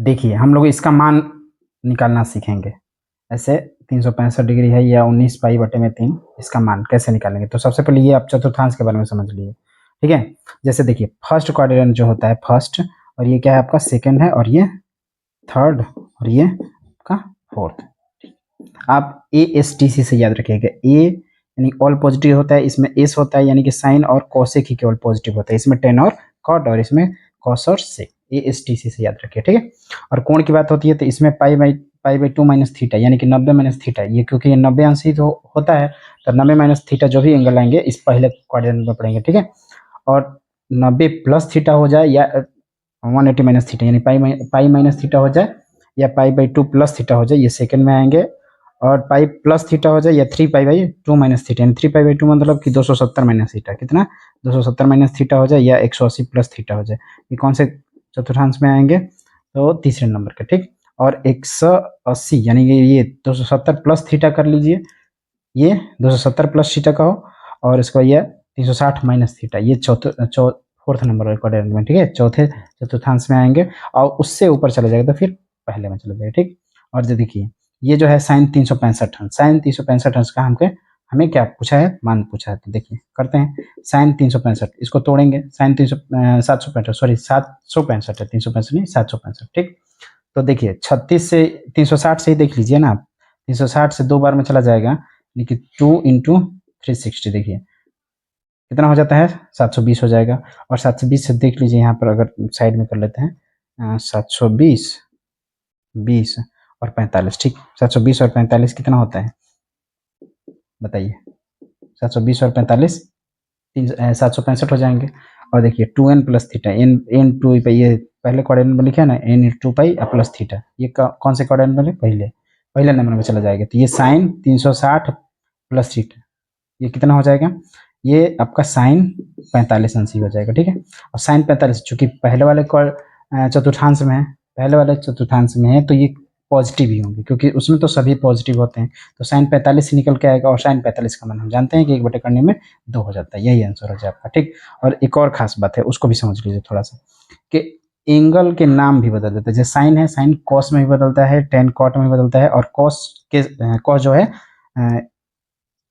देखिए हम लोग इसका मान निकालना सीखेंगे। ऐसे 365 डिग्री है या 19 पाई बटे में 3, इसका मान कैसे निकालेंगे। तो सबसे पहले ये आप चतुर्थांश के बारे में समझ लीजिए, ठीक है। जैसे देखिए फर्स्ट क्वाड्रेंट जो होता है फर्स्ट, और ये क्या है आपका सेकंड है, और ये थर्ड, और ये आपका फोर्थ। आप ASTC से याद रखिएगा। ए यानी ऑल पॉजिटिव होता है, इसमें एस होता है यानी कि साइन और कोसेक ही केवल पॉजिटिव होता है, इसमें टेन और कॉट, और इसमें कॉस और सेक। ASTC से याद रखिए, ठीक है। और कोण की बात होती है तो इसमें पाई बाई 2 माइनस थीटा यानी कि 90 माइनस थीटा, ये क्योंकि ये 90 अंश ही तो होता है, तो 90 माइनस थीटा जो भी एंगल आएंगे इस पहले क्वाड्रेंट में पड़ेंगे, ठीक है। और 90 प्लस थीटा हो जाए या 180 माइनस थीटा यानी पाई माइनस थीटा हो जाए, या पाई बाई 2 प्लस थीटा हो जाए, ये सेकंड में आएंगे। और पाई प्लस थीटा हो जाए या 3 पाई बाई 2 माइनस थीटा, यानी 3 पाई बाई 2 मतलब कि 270 माइनस थीटा, कितना 270 माइनस थीटा हो जाए, या 180 प्लस थीटा हो जाए। ये कौन से चतुर्थांश में आएंगे, तो तीसरे नंबर के, ठीक। और 180 यानी कि ये 270 प्लस थीटा कर लीजिए, ये 270 प्लस थीटा का हो, और इसको ये 360 माइनस थीटा, ये फोर्थ नंबर क्वाड्रेंट में, ठीक है, चौथे चतुर्थांश में आएंगे। और उससे ऊपर चले जाएगा तो फिर पहले में चले जाएगा, ठीक। और जो देखिए ये जो है साइन 365 अंश, साइन 365 अंश का हमें क्या पूछा है, मान पूछा है। तो देखिए करते हैं साइन 365, इसको तोड़ेंगे, साइन 765, सॉरी 765 है, 365 नहीं 765, ठीक। तो देखिए 36 से 360 से ही देख लीजिए ना आप, 360 से 2 बार में चला जाएगा, यानी 2 इंटू 360, देखिए कितना हो जाता है 720 हो जाएगा। और 720 से देख लीजिए यहाँ पर, अगर साइड में कर लेते हैं 720 20 और 45, ठीक। 720 और 45 कितना होता है बताइए, 720 और 45 765 हो जाएंगे। और देखिए 2n plus theta, N to पे, ये पहले क्वाड्रेंट में लिखा है ना, n 2 पाई प्लस थीटा, ये कौन से क्वाड्रेंट में, पहले नंबर में चला जाएगा। तो ये साइन 360 प्लस थीटा, ये कितना हो जाएगा, ये आपका साइन 45 अंश हो जाएगा, ठीक है। और साइन 45 चूंकि पहले वाले चतुर्थांश में है, तो ये पॉजिटिव ही होंगे, क्योंकि उसमें तो सभी पॉजिटिव होते हैं। तो साइन 45 से निकल के आएगा, और साइन 45 का मान हम जानते हैं कि 1 बटे करने में 2 हो जाता है, यही आंसर हो जाए आपका, ठीक। और एक और खास बात है, उसको भी समझ लीजिए थोड़ा सा, कि एंगल के नाम भी बदल देते हैं। जैसे साइन है, साइन कॉस में भी बदलता है, टेन कॉट में बदलता है, और कॉस जो है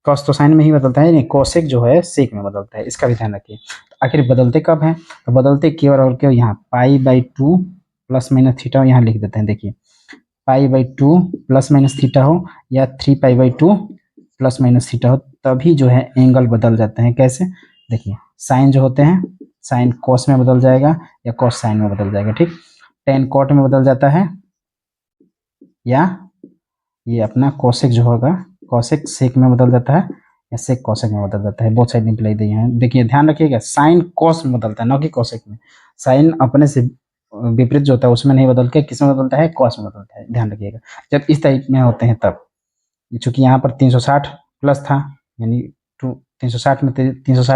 कॉस तो साइन में ही बदलता है, नहीं कोसेक जो है सेक में बदलता है, इसका भी ध्यान रखिए। तो आखिर बदलते कब हैं, तो बदलते केवल और केवल यहाँ pi by 2 plus minus theta, यहाँ लिख देते हैं, देखिए pi by 2 plus minus theta हो, या 3 pi by 2 plus minus theta हो, तभी जो है एंगल बदल जाते हैं। कैसे, देखिए साइन जो होते हैं, साइन कॉस में बदल जाएगा या कॉस साइन में बदल जाएगा, ठीक। टेन कॉट में बदल जाता है, या ये अपना कोसेक जो होगा कोसेक सेक में बदल जाता है, या सेक कोसेक में बदल जाता है। बहुत साइड निकलाई दी है, देखिए ध्यान रखिएगा, साइन कॉस में बदलता है, ना कि कोसेक में। साइन अपने से विपरीत जो होता है उसमें नहीं बदल के किस में बदलता है, कॉस में बदलता है, ध्यान रखिएगा जब इस टाइप में होते हैं तब। चूंकि यहाँ पर 360 प्लस था, यानी 360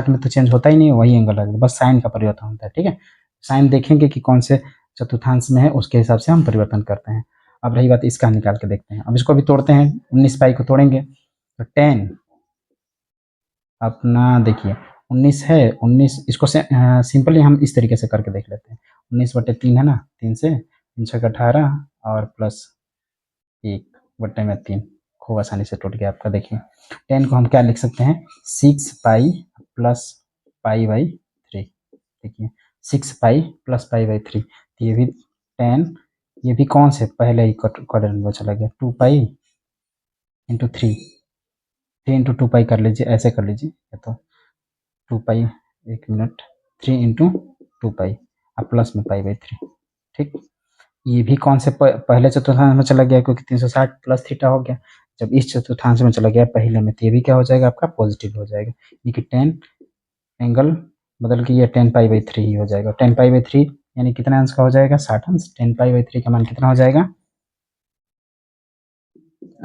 में तो चेंज होता ही नहीं, वही एंगल है, बस साइन का परिवर्तन होता है, ठीक है। साइन देखेंगे कि कौन से चतुर्थांश में है, उसके हिसाब से हम परिवर्तन करते हैं। अब रही बात इसका, निकाल के देखते हैं। अब इसको भी तोड़ते हैं, 19 पाई को तोड़ेंगे तो 10 अपना देखिए 19 है, 19 इसको सिंपली हम इस तरीके से करके देख लेते हैं। 19 बटे 3 है ना, 3 से 3 छः 18 और प्लस 1 बटे में 3, खूब आसानी से टूट गया आपका। देखिए 10 को हम क्या लिख सकते हैं, 6 पाई प्लस पाई बाई 3, देखिए 6 पाई प्लस पाई बाई 3, ये भी 10, ये भी कौन से पहले ही क्वाड्रेंट में चला गया, 2 पाई इंटू 3 इंटू 2 पाई कर लीजिए, ऐसे कर लीजिए, या तो 2 पाई, 1 मिनट, 3 इंटू 2 पाई, अब प्लस में पाई बाई 3, ठीक। ये भी कौन से पहले चतुर्थांश में चला गया, क्योंकि 360 प्लस थीटा हो गया। जब इस चतुर्थांश में चला गया पहले में, तो ये भी क्या हो जाएगा आपका, पॉजिटिव हो जाएगा, यानी कि 10 एंगल बदल के ये 10 पाई बाई 3 ही हो जाएगा। 10 पाई बाई 3 यानी कितना अंश का हो जाएगा, 60 अंश। 10 पाई बाई 3 का मान कितना हो जाएगा,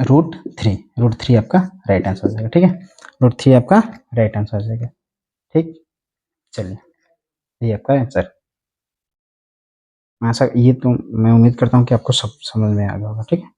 √3 आपका राइट आंसर हो जाएगा, ठीक है। √3 आपका राइट आंसर हो जाएगा, ठीक। चलिए ये आपका आंसर, ये तो मैं उम्मीद करता हूँ कि आपको सब समझ में आ गया होगा, ठीक है।